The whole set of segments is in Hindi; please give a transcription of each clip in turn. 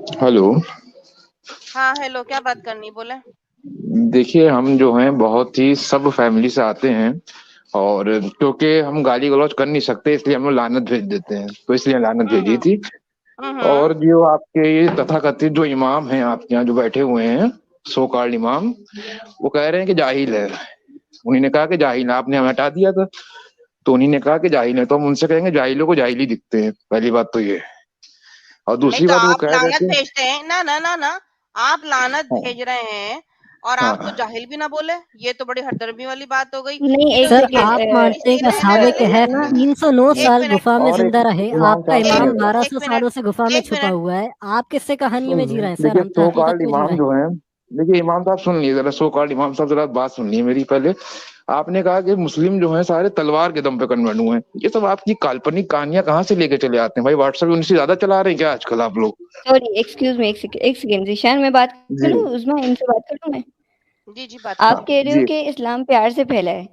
हेलो। हाँ, हेलो, क्या बात करनी बोले? देखिए, हम जो हैं बहुत ही सब फैमिली से आते हैं। और क्योंकि हम गाली गलौज कर नहीं सकते, इसलिए हम लोग लानत भेज देते हैं, तो इसलिए लानत हम्म भेजी थी। और हम्म जो आपके ये तथाकथित जो इमाम हैं आपके यहाँ जो बैठे हुए हैं, सो कॉल्ड इमाम, वो कह रहे हैं कि जाहिल है। उन्हीं ने कहा कि जाहिल है, आपने हमें हटा दिया था। तो उन्हीं ने कहा कि जाहिल है, तो हम उनसे कहेंगे जाहिलों को जाहिल ही दिखते हैं, पहली बात तो ये। और नहीं दूसरी तो बात वो आप कह रहे लानत थे। भेजते हैं ना ना ना ना। आप लानत हाँ। भेज रहे हैं और आपको हाँ। जाहिल भी ना बोले। ये तो बड़ी हरदर्मी वाली बात हो गई। नहीं, ये एक तो सर, देखिए, आप सेकंड। मानते हैं कि सुनिए साबिक पहले। है उस्मा, 309 एक साल मिनट, गुफा में और एक जिंदा रहे। इमाम आपका साहब इमाम सुनिएगा। 1200 एक सालों मिनट, से गुफा में एक छुपा मिनट। हुआ है। आप किससे कहानी में जी रहे हैं सर? देखिए, हम तो सो हकीकत कॉल्ड में जी रहे इमाम हैं। जो है, देखिए इमाम साहब सुन लीजिए जरा, सो कॉल्ड इमाम साहब जरा बात सुन लीजिए मेरी पहले। आपने कहा कि मुस्लिम जो है सारे तलवार के दम पे कन्वर्ट हुए हैं। ये सब आपकी काल्पनिक कहानियां कहाँ से लेके चले आते हैं भाई? व्हाट्सएप उनसे ज्यादा चला रहे हैं क्या आजकल आप लोग? सॉरी, एक्सक्यूज मी, एक सेकंड। जिशान, मैं बात जी। करूं? उस्मा, इनसे बात करूं मैं? जी जी, बात हाँ आप कीजिए। कह रहे हो जी। कि इस्लाम प्यार से फैला है।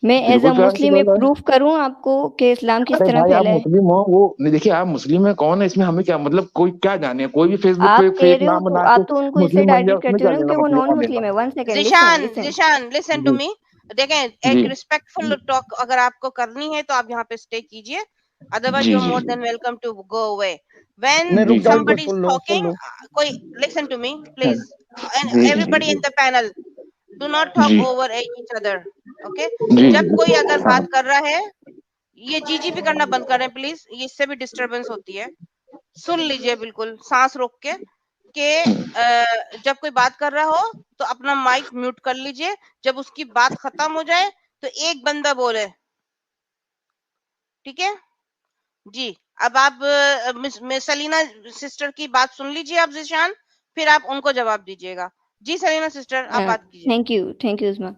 मैं एज बिल्कुल अ प्यार से मुस्लिम बोला है। प्रूफ करूं आपको कि इस्लाम किस अरे तरह भाई, आप फैला है? मुस्लिम हो वो नहीं, देखिए आप मुस्लिम है कौन है इसमें हमें क्या मतलब? कोई क्या जाने, कोई भी फेसबुक पे आप कह फेक रहे हो नाम तो बना के आप तो उनको इससे मुस्लिम बन जाए, टारगेट उसमें करते हो क्या ना कि लेना वो मत नॉन लेना मुस्लिम देना। है। One second, listen Zeeshan, listen. Zeeshan, listen to जी। मी। देखें, एक जी। रिस्पेक्टफुल टॉक अगर आपको करनी है तो आप यहाँ पे स्टे कीजिए। अदरवाइज जी। यू आर जी। More than welcome to go away. When जी। नहीं, रुक जी। जाओ, इनको somebody is soon low, soon talking, लो। कोई लिसन टू मी हाँ। प्लीज, and जी। जी। everybody जी। in the panel, do not talk जी। over each other. Okay? जी। जब कोई अगर हाँ। बात कर रहा है, ये जी भी करना बंद करें प्लीज। ये इससे भी डिस्टरबेंस होती है। सुन लीजिए बिल्कुल सांस रोक के कि जब कोई बात कर रहा हो तो अपना माइक म्यूट कर लीजिए। जब उसकी बात खत्म हो जाए तो एक बंदा बोले, ठीक है जी। अब आप मिस सलीना सिस्टर की बात सुन लीजिए आप, जिशान, फिर आप उनको जवाब दीजिएगा। जी सलीना सिस्टर, आप बात कीजिए। थैंक यू उस्मा।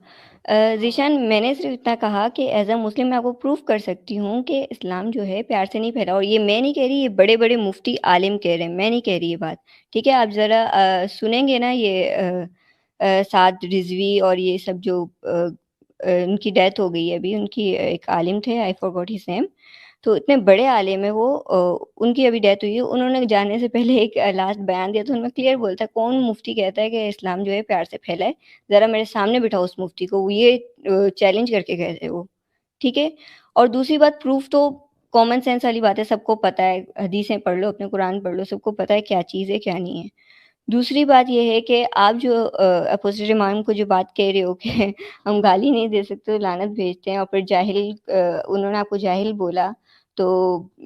जीशान, मैंने सिर्फ इतना कहा कि एज अ मुस्लिम मैं आपको प्रूफ कर सकती हूँ कि इस्लाम जो है प्यार से नहीं फैला। और ये मैं नहीं कह रही, ये बड़े बड़े मुफ्ती आलिम कह रहे हैं, मैं नहीं कह रही ये बात। ठीक है, आप ज़रा सुनेंगे ना ये साद रिजवी और ये सब जो उनकी डेथ हो गई है अभी। उनकी एक आलिम थे, आई फॉरगॉट हिज नेम। तो इतने बड़े आलिम है वो, उनकी अभी डेथ हुई है। उन्होंने जाने से पहले एक लास्ट बयान दिया था, उनमें क्लियर बोलता है कौन मुफ्ती कहता है कि इस्लाम जो है प्यार से फैला है। ज़रा मेरे सामने बिठाओ उस मुफ्ती को, वो ये चैलेंज करके गए थे वो। ठीक है। और दूसरी बात, प्रूफ तो कॉमन सेंस वाली बात है, सबको पता है। हदीसें पढ़ लो, अपने कुरान पढ़ लो, सबको पता है क्या चीज़ है क्या नहीं है। दूसरी बात ये है कि आप जो अपोजिट इमाम को जो बात कह रहे हो कि हम गाली नहीं दे सकते तो लानत भेजते हैं, और फिर जाहिल उन्होंने आपको जाहिल बोला, तो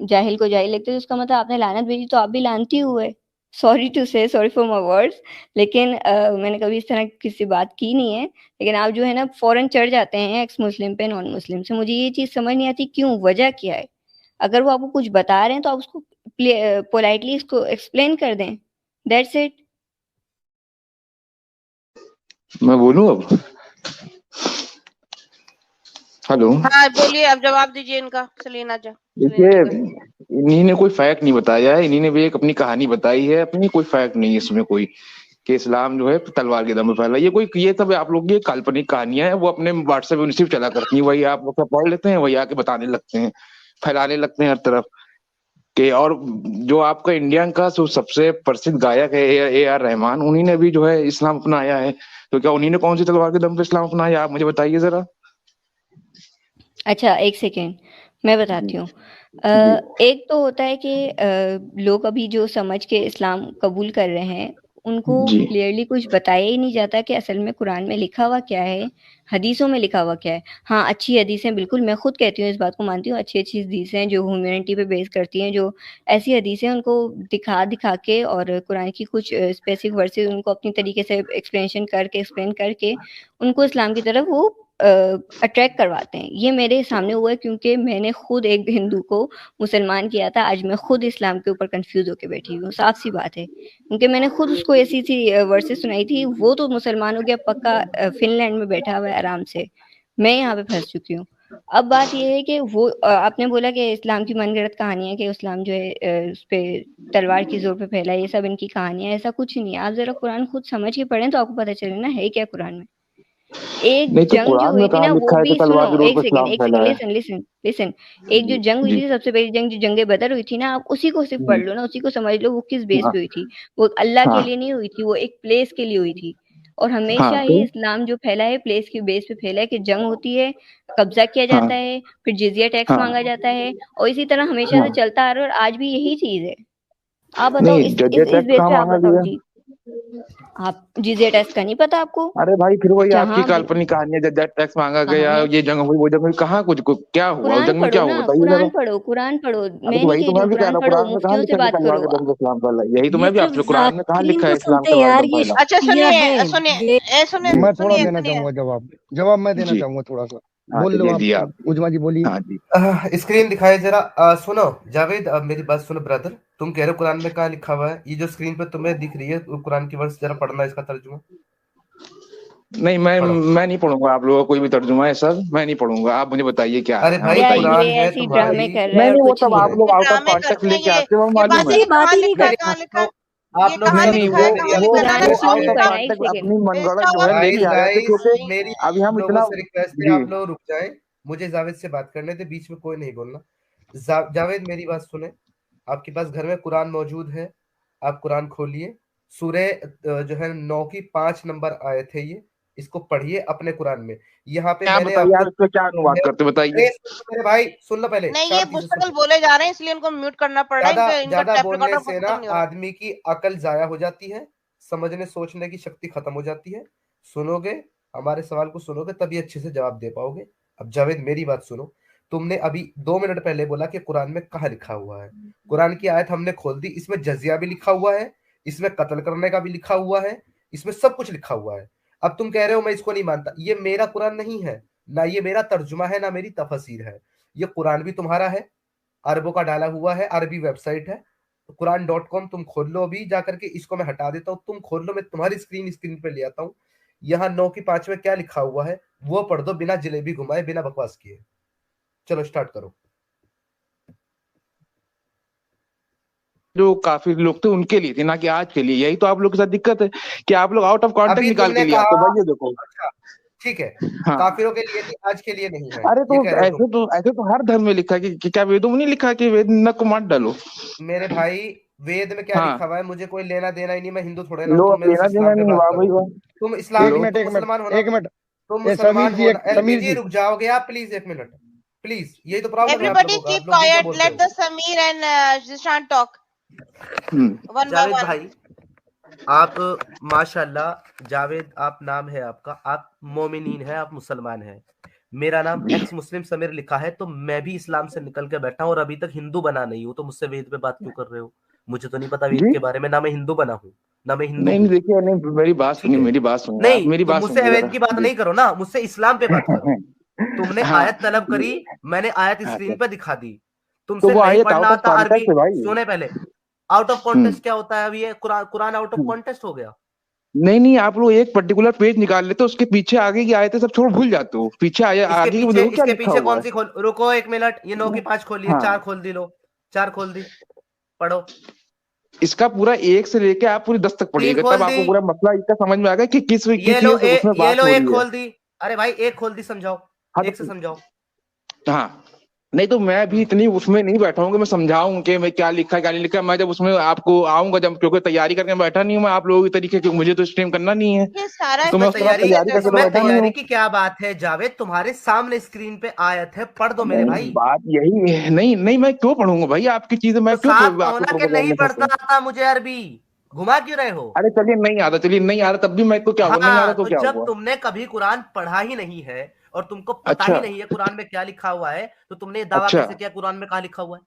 जाहिल को जाहिल लगते, तो उसका मतलब आपने लानत भेजी तो आप भी लानती हुए। सॉरी टू से, सॉरी फॉर माय वर्ड्स। लेकिन मैंने कभी इस तरह किसी से बात की नहीं है। लेकिन आप जो है ना फौरन चढ़ जाते हैं एक्स मुस्लिम पे, नॉन मुस्लिम से। मुझे ये चीज़ समझ नहीं आती क्यों, वजह क्या है। अगर वो आपको कुछ बता रहे हैं तो आप उसको पोलाइटली इसको एक्सप्लेन कर दें। That's it. मैं बोलूं अब? हेलो। हाँ बोलिए, अब जवाब दीजिए इनका। सलीना जा, सलीना देखिए, जी का। इन्हीं ने कोई फैक्ट नहीं बताया है, इन्हीं ने भी एक अपनी कहानी बताई है अपनी, कोई फैक्ट नहीं है इसमें कोई कि इस्लाम जो है तलवार के दम पे फैला। ये कोई, ये सब आप लोग की काल्पनिक कहानियां हैं, वो अपने व्हाट्सएप में सिर्फ चला करती हैं, वही आप लोग पढ़ लेते हैं, वही आके बताने लगते हैं, फैलाने लगते हैं हर तरफ के। और जो आपका इंडिया का जो सबसे प्रसिद्ध गायक है ए आर रहमान, उन्हीं ने भी जो है इस्लाम अपनाया है। तो क्या उन्हीं ने कौन सी तलवार के दम पे इस्लाम अपनाया, आप मुझे बताइए जरा। अच्छा, एक सेकेंड, मैं बताती हूँ। जी। एक तो होता है कि लोग अभी जो समझ के इस्लाम कबूल कर रहे हैं, उनको जी। क्लियरली कुछ बताया ही नहीं जाता कि असल में कुरान में लिखा हुआ क्या है, हदीसों में लिखा हुआ क्या है। हाँ, अच्छी हदीसें, बिल्कुल मैं खुद कहती हूँ, इस बात को मानती हूँ, अच्छी अच्छी हदीसें जो ह्यूमैनिटी पे बेस करती हैं, जो ऐसी हदीसें उनको दिखा दिखा के और कुरान की कुछ स्पेसिफिक वर्सेस उनको अपनी तरीके से एक्सप्लेन करके उनको इस्लाम की तरफ वो अट्रैक्ट करवाते हैं। ये मेरे सामने हुआ है क्योंकि मैंने खुद एक हिंदू को मुसलमान किया था। आज मैं खुद इस्लाम के ऊपर कंफ्यूज होकर बैठी हुई हूँ, साफ सी बात है। क्योंकि मैंने खुद उसको ऐसी सी वर्सेस सुनाई थी, वो तो मुसलमान हो गया पक्का, फिनलैंड में बैठा हुआ है आराम से। मैं यहाँ पे फंस चुकी हूँ। अब बात ये है कि वो आपने बोला कि इस्लाम की मनगढ़ंत कहानियां, कि इस्लाम जो है उस पे तलवार की जोर पे फैला है, ये सब इनकी कहानियां, ऐसा कुछ नहीं है। आप जरा कुरान खुद समझ के पढ़ें तो आपको पता चले ना है क्या कुरान में। एक नहीं तो जंग जो कुरान हुई में थी कहाँ ना लिखा वो है भी कि तलवार सुनो, के जोर एक पर सेकंड इस्लाम एक फैला सेकंड, है? Listen listen listen. एक जो जंग हुई जी। थी सबसे पहली जंग जो जंगे बदर हुई थी ना, आप उसी को सिर्फ पढ़ लो ना, उसी को समझ लो वो किस बेस हाँ पे हुई थी। वो अल्लाह के हाँ लिए नहीं हुई थी, वो एक प्लेस के लिए हुई थी। और हाँ हमेशा ही तो इस्लाम जो फैला है प्लेस के बेस पे फैला है कि जंग होती है, कब्जा किया हाँ जाता है, फिर जिजिया टैक्स हाँ मांगा जाता है, और इसी तरह हमेशा से हाँ। चलता आ रहा है और आज भी यही चीज है। आप बताओ नहीं, इस जजिया इस इस टैक्स बेस कहाँ पे आप मांगा बताओ गया? जी। आप जिजिया टैक्स का नहीं पता आपको? अरे भाई फिर वही आपकी जहाँ भी काल्पनिक कहानी है, जजिया टैक्स मांगा गया, कहानियां, ये जंग हुई वो जंग हुई, कहाँ कुछ क्या हुआ उस कुरान जंग में, पढ़ो क्या ना, हुआ बताइए जरा। कुरान पढ़ो, कुरान पढ़ो। अरे मैं तो नहीं वही कह तो रही मैं हूँ, भी कह रहा कुरान हूँ, पढ़ो, कुरान में कहाँ मुफ्तियों से लिखा है कि बात तलवार करो। के दम से इस्लाम फैला? यही तो ये मैं भी सब आपसे, कुरान में कहाँ जाकिरीन लिखा है को इस्लाम सुनते हैं तलवार यार, दम ये फैला? अच्छा शिया सुनिए है सुनिए ये। सुनिए जी मैं थोड़ा सुनिए देना सुनिए चाहूंगा जवाब मैं देना जी। चाहूंगा थोड़ा सा। हाँ बोल लो चलिए आप, जी आप। उजमा जी बोलिए। हाँ जी। स्क्रीन दिखाए जरा। सुनो जावेद, अब मेरी बात सुनो ब्रदर। तुम कह रहे हो कुरान में कहाँ लिखा हुआ है? ये जो स्क्रीन पे तुम्हें दिख रही है वो कुरान की वर्स जरा पढ़ना, इसका तर्जुमा नहीं पढ़ो। मैं नहीं पढ़ूंगा आप लोगों का कोई भी तर्जुमा है सर, मैं नहीं पढ़ूंगा, आप मुझे बताइए क्या अरे है, हाँ भाई क्या बताइए। ये कुरान है ऐसी ड्रामे तुम्हारी। कर रहा है नहीं और नहीं, वो कुछ सब नहीं आप है? लोग ये आउट ऑफ ड्रामे कॉन्टेक्ट करते हैं लेके आते हो, वो ये मालूम बात है। ही असली बात कहाँ ही नहीं लिखा है मेरे कहाँ करता। लिखा है आप ये लोग कहाँ नहीं सब नहीं, लिखा वो है मेरी कहाँ एक वो लिखा है कुरान लाला वो रिक्वेस्ट इसलिए आउट नहीं है। ऑफ पढ़ना है, एक कॉन्टेक्ट सेकंड। अपनी मनगढ़ंत भेजता जो हुआ है गाइस लेके आ जाते, गाइस क्योंकि मेरी अभी हम लोगों इतना। से रिक्वेस्ट है, जी। आप लोग रुक जाएं। मुझे जावेद से बात करने दे, बीच में कोई नहीं बोलना। जावेद मेरी बात सुने। आपके पास घर में कुरान मौजूद है, आप कुरान खोलिए। सूरे जो है 9 की 5 नंबर आयत है ये, इसको पढ़िए अपने कुरान में। यहाँ पे आप मैंने बताइए, आपको आप इसका क्या अनुवाद करते बताइए। अरे सुन लो मेरे भाई, सुन लो पहले, नहीं ये शांति से सुन मुस्तकिल लो। बोले जा रहे हैं इसलिए इनको म्यूट करना पड़ रहा है ज्यादा इनका ज्यादा टैप बोलने रिकॉर्डर से ना खत्म नहीं हो रहा आदमी की अकल जाया हो जाती है, समझने सोचने की शक्ति खत्म हो जाती है। सुनोगे, हमारे सवाल को सुनोगे तभी अच्छे से जवाब दे पाओगे। अब जावेद मेरी बात सुनो। तुमने अभी 2 मिनट पहले बोला कि कुरान में कहाँ लिखा हुआ है। कुरान की आयत हमने खोल दी, इसमें जजिया भी लिखा हुआ है, इसमें कत्ल करने का भी लिखा हुआ है, इसमें सब कुछ लिखा हुआ है। अब तुम कह रहे हो मैं इसको नहीं मानता, ये मेरा कुरान नहीं है, ना ये मेरा तर्जुमा है, ना मेरी तफसीर है। ये कुरान भी तुम्हारा है, अरबों का डाला हुआ है, अरबी वेबसाइट है कुरान.com। तुम खोल लो अभी जाकर के, इसको मैं हटा देता हूँ, तुम खोल लो, मैं तुम्हारी स्क्रीन पे ले आता हूँ। यहाँ 9 की 5 में क्या लिखा हुआ है वो पढ़ दो, बिना जलेबी घुमाए, बिना बकवास किए। चलो स्टार्ट करो। जो काफी लोग थे उनके लिए थी, ना कि आज के लिए। यही तो आप लोग के साथ दिक्कत है कि आप लोग आउट ऑफ कॉन्टेक्ट अभी निकाल के तुमने लिए आते कहा, हो। भाई ये देखो। अच्छा ठीक है, हाँ। काफिरों के लिए थी, आज के लिए नहीं है, अरे तो ये कह रहे हो तुम। ऐसे तो हर धर्म में लिखा है कि क्या वेदों में नहीं लिखा कि वेद न को मत डालो? मेरे भाई वेद में क्या हाँ लिखा हुआ है मुझे कोई लेना देना ही नहीं, मैं हिंदू थोड़े ना हूँ लो, तुम अब मेरे से लेना देना इस्लाम पे नहीं, बात वाह भाई करो। वाह। तुम इस्लाम, लो। तुम मुसलमान हो ना, एक मिनट। तुम ए समीर मुसलमान जी, हो एक ना। समीर एलपीजी जी, रुक जाओगे आप प्लीज, 1 मिनट प्लीज। यही तो प्रॉब्लम है आप एवरीबॉडी लोगों का, कीप आप लोग बीच में क्वाइट बोलते लेट हो। The Sameer and Zeeshan talk one by Javed one. भाई, आप माशाल्लाह, जावेद आप नाम है आपका, आप मोमिनीन है, आप मुसलमान हैं। मेरा नाम एक्स मुस्लिम समीर लिखा है, तो मैं भी इस्लाम से निकल के बैठा हूं और अभी तक हिंदू बना नहीं हूं, तो मुझसे वेद पे बात क्यों कर रहे हो? मुझे तो नहीं पता वेद जी। के बारे में, ना मैं हिंदू बना हूं, ना मैं हिंदू नहीं हूं। नहीं, देखिए, नहीं मेरी बात ठीक सुनिए, है, मेरी बात सुनिए, आप नहीं मेरी तो बात मुझसे सुनिए वेद जरा। की बात जी। नहीं करो ना, मुझसे इस्लाम पे बात करो। तुमने हाँ। आयत तलब करी, मैंने आयत हाँ स्क्रीन तो पे दिखा दी। तो तुमसे वो नहीं आयत पढ़ना आउट ऑफ आता अरबी। कॉन्टेक्ट है भाई। सुने पहले, आउट ऑफ हम्म। कॉन्टेक्स्ट क्या होता है? अभी ये Quran, Quran out of context हो गया? नहीं नहीं, आप लोग एक पर्टिकुलर पेज निकाल लेते हो, उसके पीछे आगे की आयतें सब छोड़ भूल जाते हो, पीछे आगे की देखो क्या इसके लिखा पीछे हुआ कौन है। सी खोल, रुको 1 मिनट, ये 9 की 5 खोलिए, हाँ, 4 खोल दी, लो 4 खोल दी, पढ़ो। इसका पूरा एक से लेके आप पूरी 10 तक 3 पढ़िएगा, तब खोल दी, आपको पूरा मसला इसका समझ में आएगा कि किस ये किस लो ये उसमें ये बात लो हो 1 रही है। खोल दी। अरे भाई 1 खोल दी, समझाओ, हाँ 1 से समझाओ। हाँ। नहीं तो मैं भी हम्म। इतनी उसमें नहीं बैठा हूँ कि मैं समझाऊं कि मैं क्या लिखा है क्या नहीं लिखा है। मैं जब उसमें आपको आऊंगा, जब, क्योंकि तैयारी करके बैठा नहीं हूँ मैं आप लोगों के तरीके की, मुझे तो स्ट्रीम करना नहीं है, ये सारा तो मैं इसमें उस तरह तैयारी, तैयारी करके तो इसमें बैठा नहीं तैयारी हूँ। की क्या बात है जावेद? तुम्हारे सामने स्क्रीन पे आयत है, पढ़ दो मेरे नहीं, भाई। बात यही है। नहीं नहीं, मैं क्यों पढ़ूंगा भाई आपकी चीजें, तो मैं क्यों साफ कहो आपके ना कि नहीं प्रोपेगेंडे में पढ़ता फंसूं? आता मुझे अरबी, घुमा क्यों रहे हो? अरे चलिए नहीं आता, चलिए नहीं आ रहा, तब भी मैं तो क्या हुआ, नहीं आ रहा हाँ, तो तो क्या जब हुआ? तुमने कभी कुरान पढ़ा ही नहीं है और तुमको पता अच्छा ही नहीं है कुरान में क्या लिखा हुआ है, तो तुमने ये दावा अच्छा। कैसे किया कुरान में कहा लिखा हुआ है?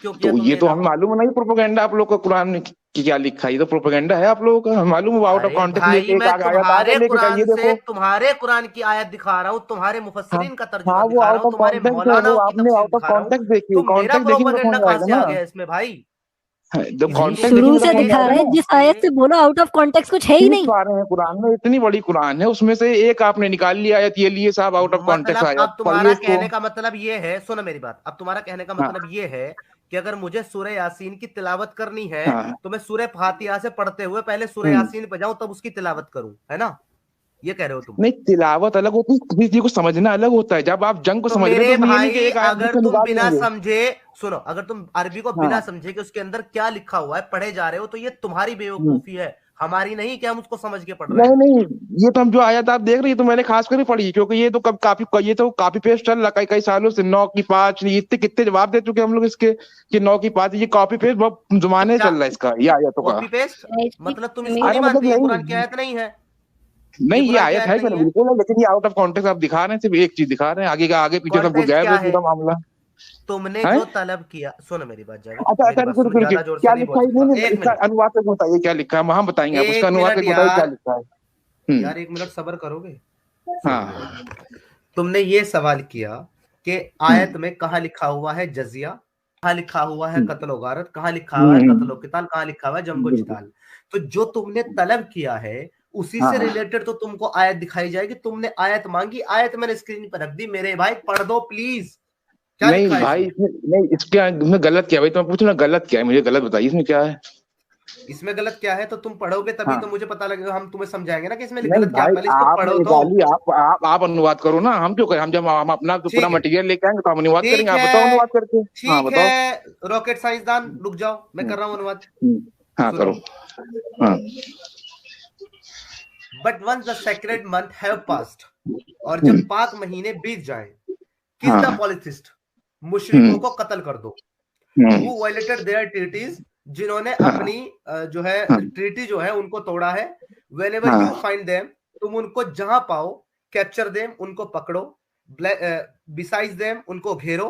क्यों किया तो ये तुमने ये तो हमें दावा? मालूम है ना, ये प्रोपेगेंडा आप लोग का कुरान में कि क्या लिखा है, ये तो प्रोपेगेंडा है आप लोगों का, हमें मालूम है। आउट ऑफ अरे कॉन्टेक्ट भाई, लेके एक मैं आगे आयत आगे तुम्हारे लेके का, कुरान ये से देखो। तुम्हारे कुरान की आयत दिखा रहा हूं, तुम्हारे हाँ मुफस्सिरीन का हाँ, तर्जुमा वो दिखा रहा आउट हूं, ऑफ तुम्हारे कॉन्टेक्ट है, वो मौलानाओं की आपने तफसीर आउट ऑफ दिखा रहा हूं। कॉन्टेक्ट देखी, तो मेरा कॉन्टेक्ट देखेंगे तो प्रोपेगेंडा समझ कहां आएगा से आ ना। गया इसमें भाई? जब कॉन्टेक्ट शुरू देखेंगे तो से समझ तुमने दिखा आएगा रहे हैं, ना। जिस आयत से बोलो आउट ऑफ कॉन्टेक्स्ट कुछ है ही 30 नहीं। पारे हैं कुरान में, इतनी बड़ी कुरान है, उसमें से एक आपने निकाल लिया आयत, ये लिए साहब आउट ऑफ कॉन्टेक्ट मतलब आया, अब पढ़िए तुम्हारा इसको। कहने का मतलब ये है, सुनो मेरी बात, अब तुम्हारा कहने का हाँ मतलब ये है कि अगर मुझे सूरह यासीन की तिलावत करनी है हाँ। तो मैं सूरह फातिहा से पढ़ते हुए पहले सूरह हम्म। यासीन पे जाऊं, तब उसकी तिलावत करूं, है ना? ये कह रहे हो तुम? नहीं, तिलावत अलग होती है, किसी चीज को समझना अलग होता है। जब आप जंग को तो समझ रहे मेरे हो तो ये नहीं भाई, कि एक आयत अगर को तुम निकाल बिना देंगे। समझे, सुनो, अगर तुम अरबी को बिना समझे कि उसके अंदर क्या लिखा हुआ है पढ़े जा रहे हो, तो ये तुम्हारी बेवकूफी है, हमारी नहीं कि हम उसको समझ के पढ़ रहे नहीं हैं। नहीं, ये तो हम जो आयत आप देख रहे हैं, ये तो मैंने खास कर ही पढ़ी, क्योंकि ये तो ये तो काफी पेस्ट चल रहा कई कई सालों से। 9 की 5, इतने कितने जवाब दे चुके हम लोग इसके कि 9 की 5, ये कॉपी पेस्ट बहुत जमाने से चल रहा है इसका, ये आयतों का। कॉपी पेस्ट मैं इसकी मतलब तुम मैं इसको नहीं अरे मानते, मतलब ये यही, कुरान की आयत नहीं है, ये नहीं ये कुरान की आयत आयत है नहीं है। बिल्कुल, लेकिन ये आउट ऑफ कॉन्टेक्स्ट आप दिखा रहे हैं, सिर्फ एक चीज दिखा रहे हैं, आगे का आगे पीछे सब कुछ कॉन्टेक्स्ट गायब क्या है है? पूरा मामला तुमने है। जो तलब किया, सुनो मेरी बात जावेद, अच्छा मेरी अच्छा, बात रुको सुनो, रुको ज्यादा रुको, जोर से क्या नहीं लिखा बोल है? नहीं सकता। नहीं, एक इसका मिनट, अनुवाद करके बताइए क्या लिखा है, हम बताएंगे आप, उसका एक अनुवाद मिनट करके बताइए क्या यार, लिखा है। यार एक मिनट सब्र करोगे? सुनो मेरी हाँ। बात। तुमने ये सवाल किया कि आयत में कहाँ लिखा हुआ है जजिया, कहाँ लिखा हुआ है कत्ल व गारत, कहाँ लिखा हुआ है कत्ल व किताल, कहाँ लिखा हुआ है जंग व बिल्कुल। जिताल। तो जो तुमने तलब किया है उसी हाँ से हाँ। रिलेटेड तो तुमको आयत दिखाई जाएगी। तुमने आयत मांगी, आयत मैंने स्क्रीन पर रख दी, मेरे भाई पढ़ दो प्लीज, क्या नहीं लिखा है भाई, इसमें? नहीं इसमें गलत क्या है भाई, तो मैं पूछ रहा हूँ गलत क्या है, मुझे गलत बताइए इसमें क्या है। इसमें गलत क्या है तो तुम पढ़ोगे तभी तो हाँ। मुझे पता लगेगा, हम तुम्हें समझाएंगे ना कि इसमें नहीं गलत क्या है। भाई, पहले इसको आपने पढ़ो तो। निकाली, आप अनुवाद करो ना, हम क्यों करें? हम जब हम अपना तो पूरा ठीक है, मटेरियल लेके आएंगे तो हम अनुवाद ठीक करेंगे, आप बताओ है, अनुवाद करके। हाँ ठीक बताओ। है, रॉकेट साइंसदान रुक जाओ, मैं कर रहा हूं अनुवाद। हाँ सुनो। करो। हाँ। But once the sacred month have passed, और जब पाक महीने बीत जाएं, किस द हाँ। पॉलिथिस्ट, मुशरिकों को कत्ल कर दो। हम्म। हु वायलेटेड देयर ट्रीटीज, जिन्होंने हाँ। अपनी जो है हाँ। ट्रीटी जो है उनको तोड़ा है। व्हेनेवर हाँ। यू फाइंड देम, तुम उनको जहां पाओ, कैप्चर देम, उनको पकड़ो, बिसाइड्स देम, उनको घेरो,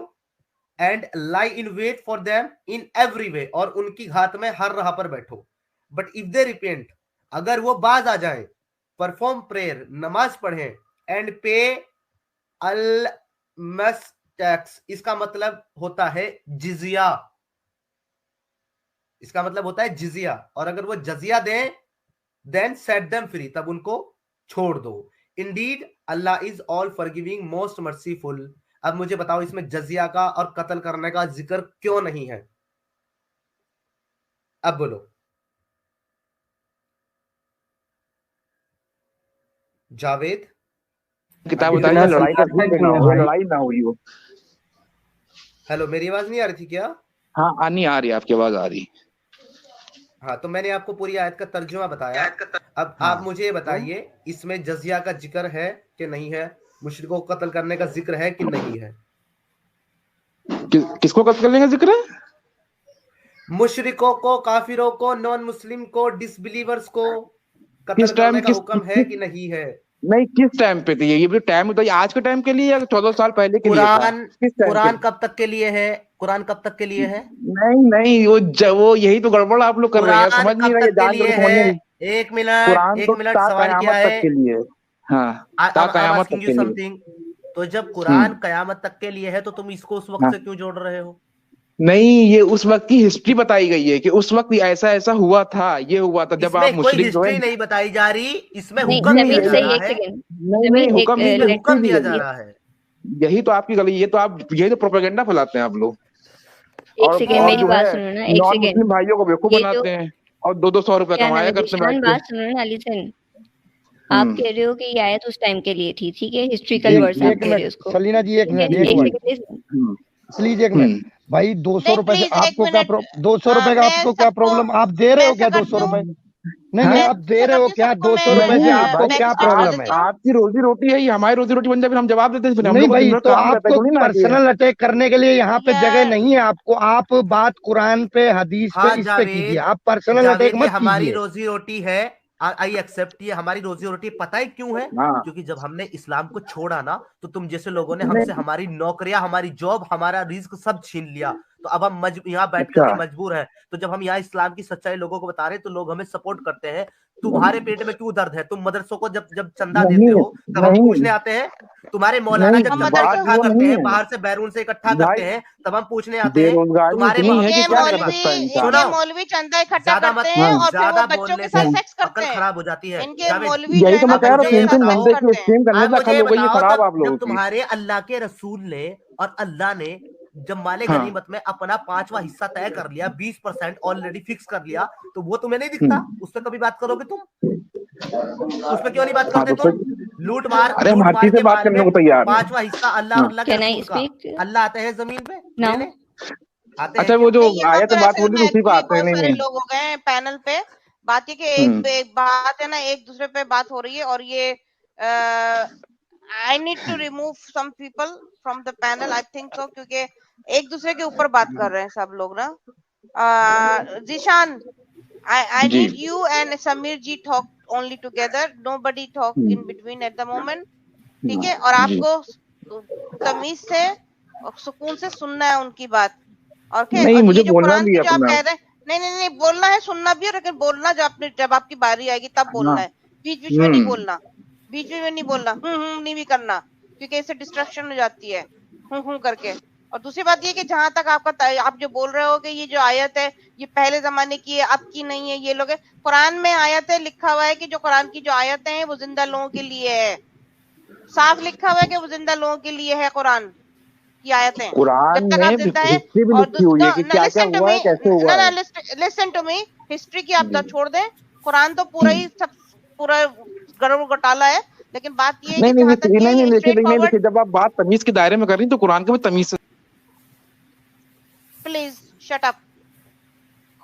and lie in wait for them in every way, और उनकी घात में हर राह पर बैठो। बट इफ दे रिपेंट, अगर वो बाज आ जाए, परफॉर्म प्रेयर, नमाज पढ़े, एंड पे अल मस टैक्स, इसका मतलब होता है जिजिया, इसका मतलब होता है जिजिया, और अगर वो जजिया दें, देन सेट देम फ्री, तब उनको छोड़ दो। Indeed Allah is all forgiving most merciful. अब मुझे बताओ इसमें जजिया का और कत्ल करने का जिक्र क्यों नहीं है? अब बोलो जावेद। किताब इतना बताइए, लड़ाई का समझाता जिक्र ना क्यों है हो, भाई? लड़ाई ना हुई हो। हेलो, मेरी आवाज नहीं आ रही थी क्या? हाँ नहीं आ रही, आपकी आवाज आ रही। हाँ, तो मैंने आपको पूरी आयत का तर्जुमा बताया। अब हाँ। आप मुझे ये बताइए, इसमें जजिया का जिक्र है कि नहीं है, मुशरिकों को कत्ल करने का जिक्र है कि नहीं है? किसको कत्ल करने का जिक्र है? मुशरिकों को, काफिरों को, नॉन मुस्लिम को, डिसबिलीवर्स को कत्ल किस टाइम, करने का हुक्म है कि नहीं है? नहीं किस टाइम पे थी ये भी टाइम बताइए, आज के टाइम के लिए या 14 साल पहले के लिए था? कुरान, किस टाइम कुरान पे? कब तक के लिए है? कुरान कब तक के लिए है? नहीं नहीं, वो यही तो गड़बड़ आप लोग कर रहे हैं, कुरान समझ नहीं कब रहे, तक के जान लिए के है? समझने नहीं। एक मिनट, कुरान एक तो मिनट, ता सवाल क्या कयामत है? तक के लिए। हाँ, ता कयामत तक आस्किंग यू के लिए। समथिंग। तो जब कुरान कयामत तक के लिए है तो तुम इसको उस वक्त हाँ। से क्यों जोड़ रहे हो? नहीं, ये उस वक्त की हिस्ट्री बताई गई है कि उस वक्त ऐसा ऐसा हुआ था, ये हुआ था जब आप इसमें कोई मुशरिक जो है। हिस्ट्री नहीं बताई जा रही, इसमें नहीं हुक्म दिया समीर जा सही, रहा एक है। सेकेंड नहीं नहीं, समीर, हुक्म नहीं, इसमें हिस्ट्री हुक्म दी दिया गई जा है। रहा है। यही तो आपकी गलती, यही तो प्रोपेगेंडा फैलाते हैं आप लोग। एक और सेकेंड और मेरी जो बात है सुनो ना, एक नॉन सेकेंड। मुस्लिम भाइयों को बेवकूफ ये जो बनाते हैं और 200-200 रुपए क्या नाम कमाया है, करते हैं जिशान, बैठ बात के। सुनो ना, लिसन। आप कह रहे हो कि ये आयत उस टाइम के लिए थी, ठीक है, हिस्ट्रिकल वर्ड्स आप एक कह रहे हो मिनट उसको, सलीना जी, एक ठीक है, मिनट, एक एक मिनट सेकेंड प्लीज, एक मिनट भाई। 200 नहीं रुपए से प्लीज एक आपको क्या मिनट, 200 रुपए का मैं आपको क्या सबको, प्रॉब्लम? आप दे रहे मैं हो ऐसा क्या 200 करती हूँ, रुपए? नहीं नहीं, मैं आप दे ऐसा रहे हो करती हूँ क्या सबको, 200 मैं रुपए से? नहीं आपको भाई, क्या नेक्स्ट स्टार्ट कर प्रॉब्लम देती है? हूँ। आपकी रोजी रोटी है, ये हमारी रोजी रोटी बन जाए, फिर हम जवाब देते हैं, फिर हम नहीं लोग को दिन भाई, भर तो काम करते हैं, आपको थोड़ी ना आती है। पर्सनल अटैक करने के लिए यहाँ पे जगह यार नहीं है। आपको आप बात कुरान पे, हदीस पे, हाँ इस पे कीजिए, जावेद, आप पर्सनल अटैक जावेद ये मत हमारी कीजिए। रोजी रोटी है, आई एक्सेप्ट, ये हमारी रोजी रोटी। पता है क्यों है? हाँ। क्योंकि जब हमने इस्लाम को छोड़ा ना, तो तुम जैसे लोगों ने हमसे नहीं, हमारी नौकरियां, हमारी जॉब, हमारा रिस्क सब छीन लिया। तो अब हम यहाँ बैठ अच्छा। करके मजबूर हैं। तो जब हम यहाँ इस्लाम की सच्चाई लोगों को बता रहे हैं तो लोग हमें सपोर्ट करते हैं। तुम्हारे पेट में क्यों दर्द है? तुम मदरसों को जब जब चंदा नहीं देते हो तब हम नहीं पूछने आते हैं। तुम्हारे मौलाना नहीं, जब हम चंदा बात मदरसा, इकट्ठा वो करते नहीं हैं, है बाहर से बैरून से इकट्ठा भाई, करते हैं, तब हम पूछने आते हैं। बेरोजगारी तुम्हारे इतनी है कि इनके क्या कर मौलवी, सकता है इंसान। इनके सुनो, मौलवी चंदा इकट्ठा ज्यादा मत, करते हैं और फिर वो ज्यादा बच्चों के बोलने साथ से सेक्स करते अकल हैं। खराब हो जाती है। इनके जावेद, मौलवी जो यही है तो ना मैं कह रहा हूँ, अब बच्चों मुझे के ये साथ 3-3 सेक्स बताओ, घंटे की करते हैं। स्ट्रीम करने अब से मुझे अकल ये हो गई है बताओ, खराब तब आप लोगों जब की। तुम्हारे अल्लाह के रसूल ने और अल्लाह ने जब माले हाँ। गनीमत में अपना 5वां हिस्सा तय कर लिया, 20% ऑलरेडी फिक्स कर लिया, तो वो तुम्हें नहीं दिखता? हम्म। उस पर कभी बात करोगे तुम? उस पर क्यों नहीं बात हाँ करते तो तुम? लूटमार अरे हम हर चीज से के बात माल करने में को तैयार हैं। 5वां हिस्सा अल्लाह और अल्लाह के Can I रसूल का। speak अल्लाह आते हैं जमीन पे now? लेने? आते हैं अच्छा क्या? वो जो नहीं, यहाँ आयत पर बात ऐसे हो रही थी उसी पे एक्चुअली आते हैं। बहुत नहीं सारे नहीं लोग हो गए हैं पैनल पे। बात ये कि एक बात है ना, एक दूसरे पे बात हो रही है और ये I need to remove some people from the panel, I think so, क्योंकि एक दूसरे के ऊपर बात कर रहे हैं सब लोग ना। Zeeshan, I ji need you and Samir ji talk only together. Nobody talk in between at the moment. ठीक है? और जी आपको तमीज से और सुकून से सुनना है उनकी बात। ओके? नहीं और मुझे ये जो बोलना कुरान भी की है जो आप अपना। कह रहे हैं, नहीं, बोलना है, सुनना भी है, लेकिन बोलना जब आपकी बारी आएगी तब बोलना हाँ है। बीच-बीच में नहीं हम्म बोलना। बीच-बीच में नहीं बोलना। नहीं भी करना, क्योंकि इससे डिस्ट्रैक्शन हो जाती है। करके। और दूसरी बात ये कि जहां तक आप जो बोल रहे हो कि ये जो आयत है ये पहले जमाने की है, अब की नहीं है, ये लोग है। कुरान में आयत है, लिखा हुआ है कि जो कुरान की जो आयतें हैं वो जिंदा लोगों के लिए है। साफ लिखा हुआ है कि वो जिंदा लोगों के लिए है कुरान की आयतें। कुरान जब तक आप में जिंदा है। हिस्ट्री भी और लिखी हुई है कि क्या क्या लिसन टू हुआ मी, है कैसे हुआ है। लिसन टू मी, हिस्ट्री की आप जी छोड़ दें, कुरान तो पूरा ही सब पूरा गड़बड़ घोटाला है। लेकिन बात ये है कि नहीं नहीं जहां तक नहीं नहीं ये देखिए स्ट्रेट नहीं फॉरवर्ड, देखिए जब आप बात तमीज के दायरे में कर रही तो कुरान के में तमीज से। Please shut up.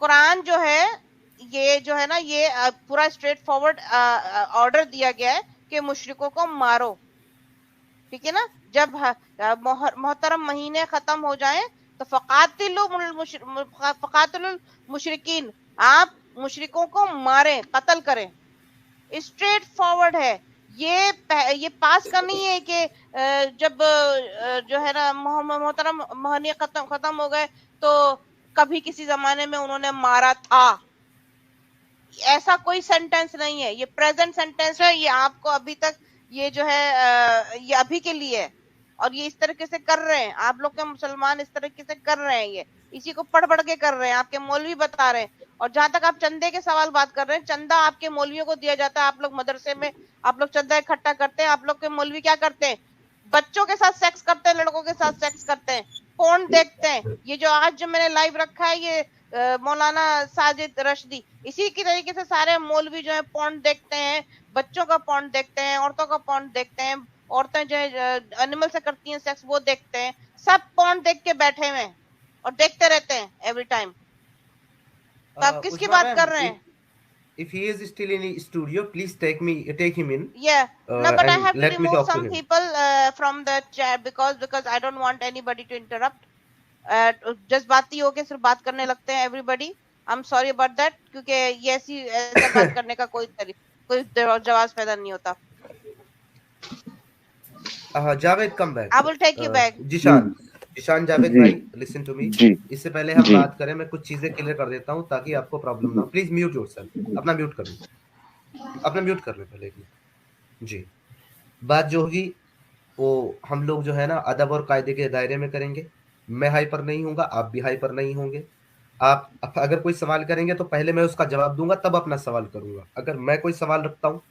कुरान जो है ये जो है ना, ये पूरा स्ट्रेट फॉरवर्ड ऑर्डर दिया गया है कि मुशरिकों को मारो। ठीक है ना? जब मोहतरम महीने खत्म हो जाएं तो फकातिलुल मुशरिकीन, आप मुशरिकों को मारें, कत्ल करें। स्ट्रेट फॉरवर्ड है। ये पास का नहीं है कि जब जो है ना मोहतरम महीने खत्म हो गए तो कभी किसी जमाने में उन्होंने मारा था। ऐसा कोई सेंटेंस नहीं है, ये प्रेजेंट सेंटेंस है। ये आपको अभी तक ये जो है ये अभी के लिए है। और ये इस तरीके से कर रहे हैं आप लोग के मुसलमान, इस तरीके से कर रहे हैं। ये इसी को पढ़ के कर रहे हैं, आपके मौलवी बता रहे हैं। और जहां तक आप चंदे के सवाल बात कर रहे हैं, चंदा आपके मौलवियों को दिया जाता है। आप लोग मदरसे में आप लोग चंदा इकट्ठा करते हैं। आप लोग के मौलवी क्या करते हैं? बच्चों के साथ सेक्स करते हैं, लड़कों के साथ सेक्स करते हैं, पोर्न देखते हैं। ये जो आज जो मैंने लाइव रखा है ये मौलाना साजिद रशदी, इसी की तरीके से सारे मौलवी जो है पोर्न देखते हैं, बच्चों का पोर्न देखते हैं, औरतों का पोर्न देखते हैं। औरतें जो है एनिमल से करती हैं सेक्स, वो देखते हैं। सब पोर्न देख के बैठे हुए हैं और देखते रहते हैं एवरी टाइम। तो आप किसकी बात कर रहे हैं? If he is still in the studio, please take him in. Yeah, no, but I and have to let me remove talk to some him. people from the chat because I don't want anybody to interrupt. जज्बाती होके सिर्फ बात करने लगते हैं everybody. I'm sorry about that, क्योंकि ये ऐसा बात करने का कोई जवाब पैदा नहीं होता। Javed, come back. I will take you back. Zeeshan Javed जी भाई, लिसन टू मी। जी इससे पहले हम जी बात करें, मैं कुछ चीजें क्लियर कर देता हूं ताकि आपको प्रॉब्लम ना हो। प्लीज म्यूट योरसेल्फ, अपना म्यूट कर लो, अपना म्यूट कर लो पहले एक मिनट। जी, बात जो होगी वो हम लोग जो है ना अदब और कायदे के दायरे में करेंगे। मैं हाइपर नहीं हूँगा, आप भी हाइपर नहीं होंगे। आप अगर कोई सवाल करेंगे तो पहले मैं उसका जवाब दूंगा, तब अपना सवाल करूंगा। अगर मैं कोई सवाल रखता हूँ,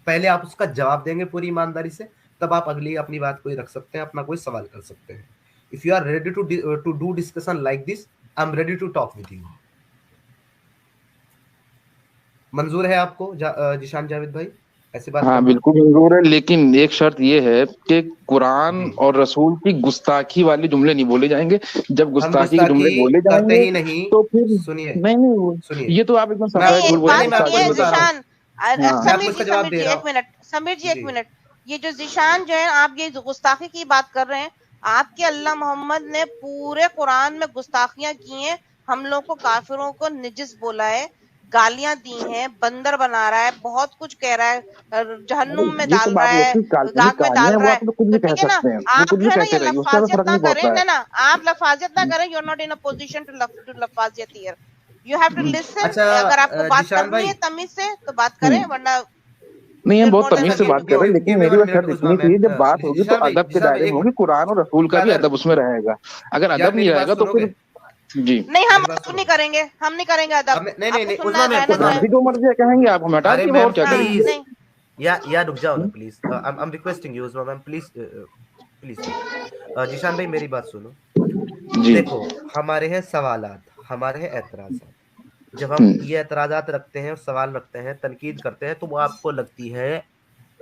पहले आप उसका जवाब देंगे पूरी ईमानदारी से, तब आप अगली अपनी बात कोई रख सकते हैं, अपना कोई सवाल कर सकते हैं। If you are ready to do discussion like this, I'm ready to talk with you. मंजूर है आपको जिशान जावेद भाई ऐसी बात? हाँ बिल्कुल मंजूर है, लेकिन एक शर्त ये है कि कुरान और रसूल की गुस्ताखी वाले जुमले नहीं बोले जाएंगे। जब गुस्ताखी के जुमले बोले जाएंगे ही नहीं, तो फिर सुनिए नहीं ये तो आप एकदम सफाई झूठ बोल रहे हैं। समीर जी एक मिनट, ये जो जिशान जो है आप ये गुस्ताखी की बात कर रहे हैं, आपके अल्लाह मोहम्मद ने पूरे कुरान में गुस्ताखियां की हैं। हम लोग को काफिरों को निजिस बोला है, गालियां दी हैं, बंदर बना रहा है, बहुत कुछ कह रहा है, जहन्नुम में डाल रहा है, गाग में डाल रहा है। तो ठीक है ना, आप जो है ना ये लफाजियत ना करें ना, आप लफाजियत ना करें। You are not in a position to लफाजियत here. You have to listen. अगर आपको बात करनी है तमीज से तो बात करें, वरना नहीं हम बहुत तमीज से बात कर रहे हैं। लेकिन मेरी बात शर्त इतनी थी, जब बात होगी तो अदब के दायरे में होगी। कुरान और रसूल का भी अदब उसमें रहेगा। अगर अदब नहीं रहेगा तो फिर जी नहीं, हम नहीं करेंगे, हम नहीं करेंगे अदब। नहीं जो मर्जी कहेंगे आप, हम हटा देंगे और क्या करेंगे। या रुक जाओ ना please, I am requesting you ma'am, please Zeeshan भाई मेरी बात सुनो। देखो, हमारे हैं सवालात, हमारे हैं एतराज़ात। जब हम ये एतराज़ात रखते हैं, सवाल रखते हैं, तनकीद करते हैं, तो वो आपको लगती है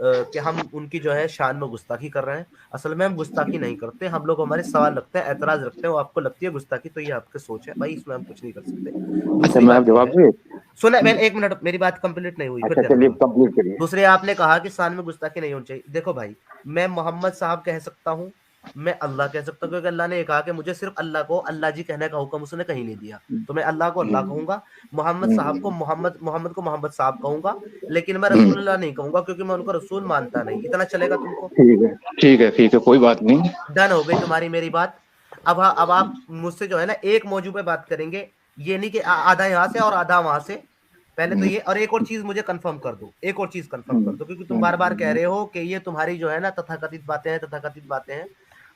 कि हम उनकी जो है शान में गुस्ताखी कर रहे हैं। असल में हम गुस्ताखी नहीं करते, हम लोग हमारे सवाल रखते हैं, एतराज रखते हैं। वो आपको लगती है गुस्ताखी तो ये आपकी सोच है भाई, इसमें हम कुछ नहीं कर सकते। अच्छा दूसरी मैं बात जवाब ये है, दे। सुने मैंने, एक मिनट मेरी बात कंप्लीट नहीं हुई, फिर अच्छा देना चलिए जवाब। कंप्लीट करिए। दूसरे आपने कहा कि शान में गुस्ताखी नहीं होनी चाहिए। देखो भाई, मैं मोहम्मद साहब कह सकता हूँ, मैं अल्लाह कह सकता हूँ, क्योंकि अल्लाह ने ये कहा कि मुझे सिर्फ अल्लाह को अल्लाह जी कहने का हुक्म उसने कहीं नहीं दिया, तो मैं अल्लाह को अल्लाह कहूंगा, मोहम्मद साहब को मोहम्मद को मोहम्मद साहब कहूंगा, लेकिन मैं रसूलुल्लाह नहीं कहूंगा, क्योंकि मैं उनको रसूल मानता नहीं। इतना चलेगा तुमको? ठीक है कोई बात नहीं। डन हो गई तुम्हारी मेरी बात। अब आप मुझसे जो है ना एक मौजू पे बात करेंगे, ये नहीं कि आधा यहाँ से और आधा वहां से। पहले तो ये, और एक और चीज मुझे कंफर्म कर दो, एक और चीज कंफर्म कर दो, क्योंकि तुम बार बार कह रहे हो कि ये तुम्हारी जो है ना तथाकथित बातें हैं, तथाकथित बातें हैं।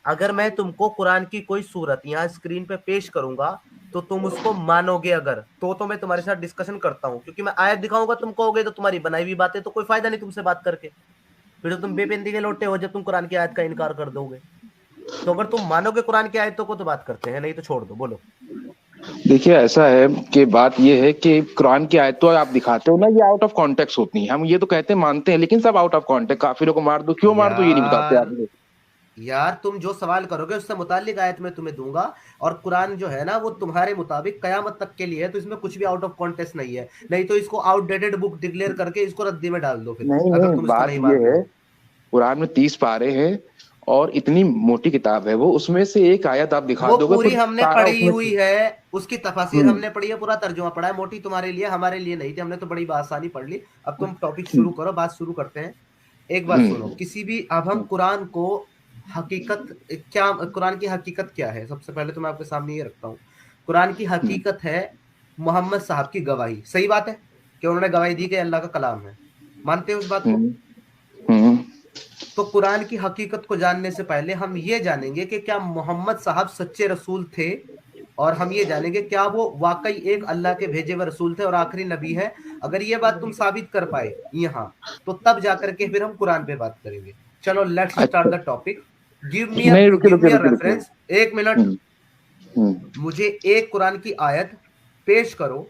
अगर मैं तुमको कुरान की कोई सूरत यहाँ स्क्रीन पे पेश करूंगा तो तुम उसको मानोगे? अगर तो मैं तुम्हारे साथ डिस्कशन करता हूँ, क्योंकि मैं आयत दिखाऊंगा, तुम कहोगे तो तुम्हारी बनाई हुई बातें, तो कोई फायदा नहीं तुमसे बात करके, फिर तो तुम बेबंदी के लोटे हो जब तुम कुरान की आयत का इनकार कर दोगे। तो अगर तुम मानोगे कुरान की आयतों को तो बात करते हैं, नहीं तो छोड़ दो। बोलो। देखिए ऐसा है कि बात ये है कि कुरान की आयत तो आप दिखाते हो ना, ये आउट ऑफ कॉन्टेक्स्ट होती हैं। हम ये तो कहते हैं मानते हैं, लेकिन सब आउट ऑफ कॉन्टेक्स्ट। काफिरों को मार दो, क्यों मार दो ये नहीं बताते आप लोग। यार तुम जो सवाल करोगे उससे मुताल्लिक आयत में तुम्हें दूंगा, और कुरान जो है ना वो तुम्हारे मुताबिक कयामत तक के लिए है, तो इसमें कुछ भी आउट ऑफ कॉन्टेक्स्ट नहीं है। नहीं तो इसको आउटडेटेड बुक डिक्लेयर करके इसको रद्दी में डाल दो फिर, अगर तुम इसको नहीं मानते हो। कुरान में 30 पारे हैं और इतनी मोटी किताब है वो, उसमें से एक आयत आप दिखा दोगे पूरी तो हमने सारा पढ़ी उसमें हुई है, उसकी तफसीर हमने पढ़ी है, पूरा तर्जुमा पढ़ा है। मोटी तुम्हारे लिए, हमारे लिए नहीं थी, हमने तो बड़ी आसानी पढ़ ली। अब तुम टॉपिक शुरू करो, बात शुरू करते हैं। एक बात सुनो, किसी भी, अब हम कुरान को हकीकत क्या, कुरान की हकीकत क्या है? सबसे पहले तो मैं आपके सामने ये रखता हूँ, कुरान की हकीकत है मोहम्मद साहब की गवाही। सही बात है कि उन्होंने गवाही दी कि अल्लाह का कलाम है, मानते हैं उस बात को? तो कुरान की हकीकत को जानने से पहले हम ये जानेंगे कि क्या मोहम्मद साहब सच्चे रसूल थे, और हम ये जानेंगे क्या वो वाकई एक अल्लाह के भेजे हुए रसूल थे और आखिरी नबी है। अगर ये बात तुम साबित कर पाए यहाँ, तो तब जाकर के फिर हम कुरान पे बात करेंगे। चलो let's start the topic. Give me a reference. एक मिनट, मुझे एक कुरान की आयत पेश करो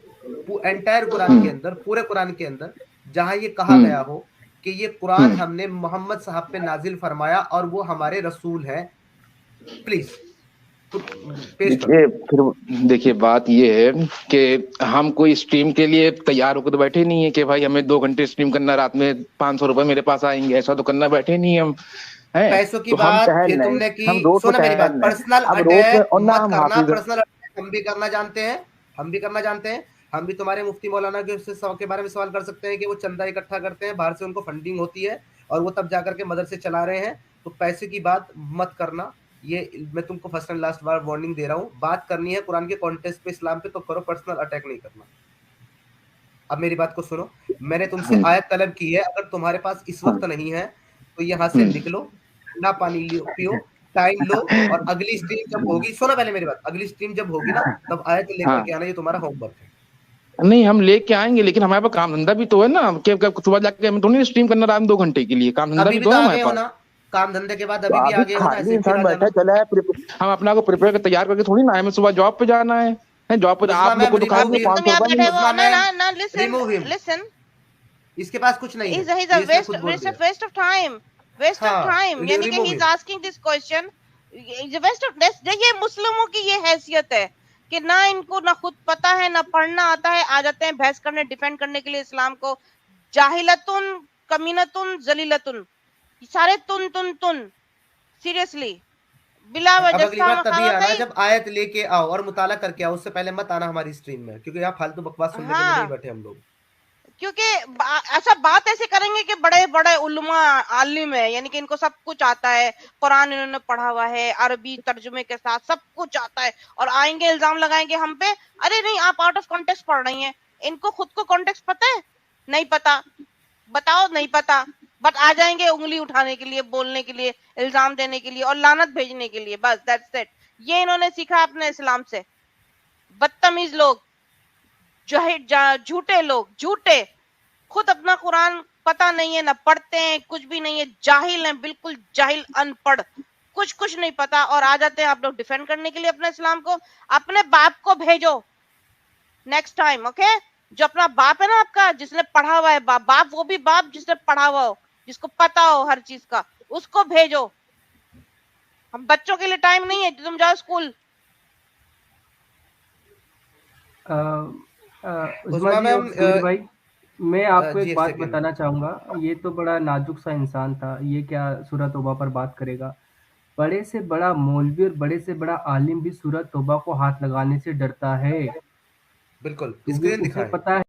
एंटायर कुरान के अंदर, पूरे कुरान के अंदर, जहां ये कहा गया हो कि ये कुरान हमने मोहम्मद साहब पे नाजिल फरमाया और वो हमारे रसूल हैं। प्लीज देखिए बात ये है कि हम कोई स्ट्रीम के लिए तैयार होकर तो बैठे नहीं है कि भाई हमें 2 घंटे स्ट्रीम करना, रात में 500 रुपए मेरे पास आएंगे, ऐसा तो करना बैठे नहीं हम हैं। पैसों की तो बात फिर तुमने की, सुनो मेरी बात, पर्सनल अटैक मत करना। पर्सनल अटैक हम भी करना जानते हैं, हम भी करना जानते हैं। हम भी तुम्हारे मुफ्ती मौलाना के बारे में सवाल कर सकते हैं कि वो चंदा इकट्ठा करते हैं, बाहर से उनको फंडिंग होती है और वो तब जाकर के मदरसे चला रहे हैं। तो पैसे की बात मत करना, ये मैं तुमको फर्स्ट एंड लास्ट बार वार्निंग दे रहा हूँ। बात करनी है कुरान के कॉन्टेक्स्ट पे, इस्लाम पे, तो करो, पर्सनल अटैक नहीं करना। अब मेरी बात को सुनो, मैंने तुमसे आयत तलब की है, अगर तुम्हारे पास इस वक्त नहीं है तो यहाँ से निकलो, ठंडा पानी पियो, टाइम लो, और अगली स्ट्रीम जब होगी, सुनो पहले मेरी बात, अगली स्ट्रीम जब होगी ना तब आयत लेकर के आना, ये तुम्हारा होमवर्क है। नहीं हम लेके आएंगे, लेकिन हमारे पास काम धंधा भी तो है ना। सुबह जाके हम थोड़ी स्ट्रीम करना रात में 2 घंटे के लिए, काम धंधा भी तो है हमारे पास। काम धंधे के बाद अभी भी आगे हो ना, ऐसे इंसान बैठा चला है, हम अपना को प्रिपेयर कर तैयार करके थोड़ी ना, हमें सुबह जॉब पे जाना है। जॉब पे आप लोग को तो काम लिसन, इसके पास कुछ नहीं है, वेस्ट ऑफ टाइम, यानी कि he is asking this question, waste of, देखिए मुस्लिमों की ये हैसियत है कि ना इनको ना खुद पता है ना पढ़ना आता है, आ जाते हैं बहस करने, डिफेंड करने के लिए इस्लाम को। जाहिलतुन, कमीनतुन, जलीलतुन, सारे तुन सीरियसली बिला वजह। तभी आना जब आयत लेके आओ और मुताला करके आओ, उससे पहले मत आना हमारी स्ट्रीम में, क्योंकि यहाँ फालतू बकवास सुनने के लिए नहीं बैठे हम लोग। क्योंकि ऐसा बात ऐसे करेंगे कि बड़े बड़े उलमा आलिम है, यानी कि इनको सब कुछ आता है, कुरान इन्होंने पढ़ा हुआ है अरबी तर्जुमे के साथ, सब कुछ आता है, और आएंगे इल्जाम लगाएंगे हम पे, अरे नहीं आप आउट ऑफ कॉन्टेक्स्ट पढ़ रही हैं। इनको खुद को कॉन्टेक्स्ट पता है? नहीं पता, बताओ नहीं पता, बट आ जाएंगे उंगली उठाने के लिए, बोलने के लिए, इल्जाम देने के लिए और लानत भेजने के लिए, बस दैट्स इट। ये इन्होंने सीखा अपने इस्लाम से। बदतमीज लोग, झूठे लोग, झूठे, खुद अपना कुरान पता नहीं है, ना पढ़ते हैं, कुछ भी नहीं है, जाहिल हैं, बिल्कुल जाहिल, अनपढ़, कुछ नहीं पता, और आ जाते हैं आप लोग डिफेंड करने के लिए अपने इस्लाम को। अपने बाप को भेजो नेक्स्ट टाइम, ओके? जो अपना बाप है ना आपका, जिसने पढ़ा हुआ है, बाप, वो भी बाप जिसने पढ़ा हुआ हो, जिसको पता हो हर चीज का, उसको भेजो। हम बच्चों के लिए टाइम नहीं है, तुम जाओ स्कूल। उस्मा उस्मा जी मैम, और सूर्य भाई, मैं आपको जी एक एक बात सेकेंड। बताना चाहूंगा। ये तो बड़ा नाजुक सा इंसान था, ये क्या सूरह तौबा पर बात करेगा? बड़े से बड़ा मौलवी और बड़े से बड़ा आलिम भी सूरह तौबा को हाथ लगाने से डरता है, बिल्कुल क्योंकि स्क्रीन उसे दिखाएं। पता है